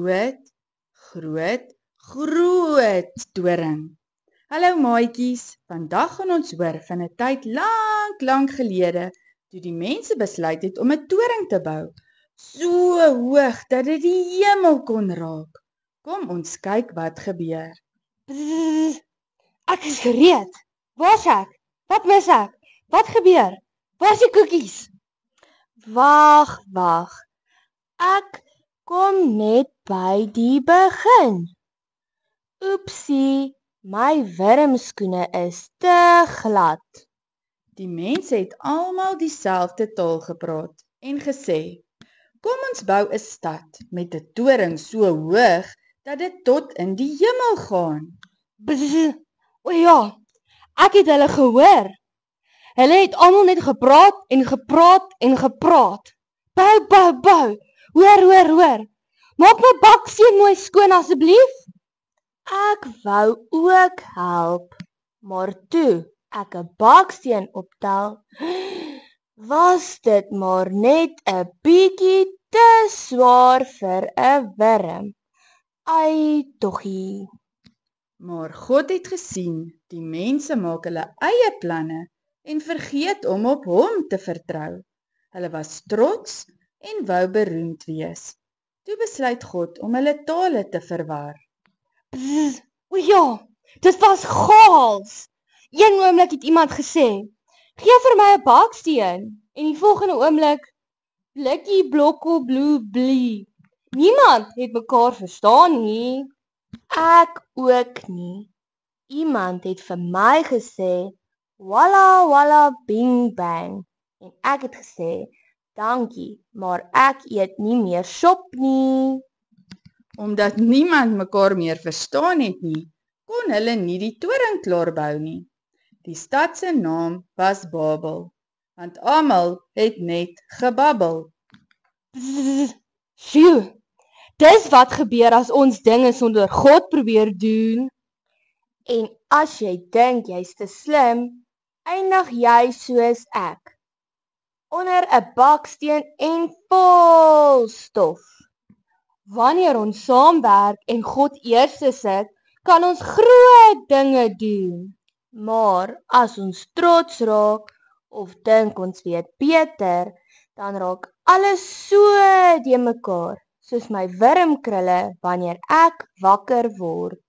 groot, groot, groot doring. Hallo maatjies, vandag gaan ons hoor van 'n tyd lank gelede toe die mense besluit het om 'n toring te bou, so hoog dat dit die hemel kon raak. Kom ons kyk wat gebeur. Bzz, ek is gereed. Waar's ek? Wat mis ek? Wat gebeur? Waar's die koekies? Wag. Ek kom net by die begin. Oepsie, my wurmskoene is te glad. Die mense het almal dieselfde taal gepraat en gesê, kom ons bou 'n stad met 'n toring so hoog dat dit tot in die hemel gaan. Bzz, o ja, ek het hulle gehoor. Hulle het almal net gepraat en gepraat. Bou. Hoor. Maak my baksteen mooi skoon asseblief. Ek wou ook help, maar toe ek 'n baksteen optel, was dit maar net 'n bietjie te swaar vir 'n wurm. Ai, toggie. Maar God het gesien, die mense maak hulle eie planne en vergeet om op hom te vertrou. Hulle was trots en wou beroemd wees. Toe besluit God om hulle tale te verwar. Bzz, o ja, dit was chaos. Een oomblik het iemand gesê, gee vir my 'n baksteen. En die volgende oomblik, blikkie blokko blue blie. Niemand het mekaar verstaan nie. Ek ook nie. Iemand het vir my gesê, walla bing bang. En ek het gesê, dankie, maar ek eet nie meer sop nie. Omdat niemand mekaar meer verstaan het nie, kon hulle nie die toring klaar bou nie. Die stad se naam was Babel, want almal het net gebabbel. Bzz, sjoe, dis wat gebeur as ons dinge sonder God probeer doen. En as jy dink jy's te slim, eindig jy soos ek, onder 'n baksteen en vol stof. Wanneer ons saamwerk en God eerste sit, kan ons groot dinge doen. Maar as ons trots raak of dink ons weet beter, dan raak alles so de mekaar, soos my wurmkrulle wanneer ek wakker word.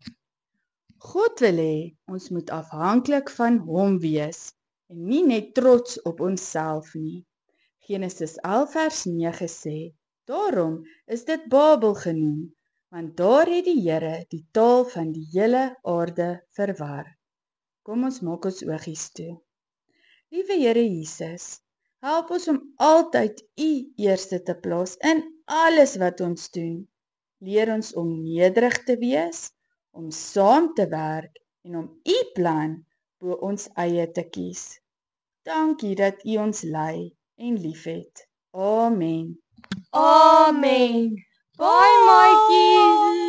God wil hê ons moet afhanklik van hom wees en nie net trots op onsself nie. Genesis 11 vers 9 sê, daarom is dit Babel genoem, want daar het die Here die taal van die hele aarde verwar. Kom ons maak ons oogies toe. Liewe Here Jesus, help ons om altyd U eerste te plaas in alles wat ons doen. Leer ons om nederig te wees, om saam te werk en om U plan bo ons eie te kies. Dankie dat U ons lei en liefhet. Amen. Amen. Bye, maatjies.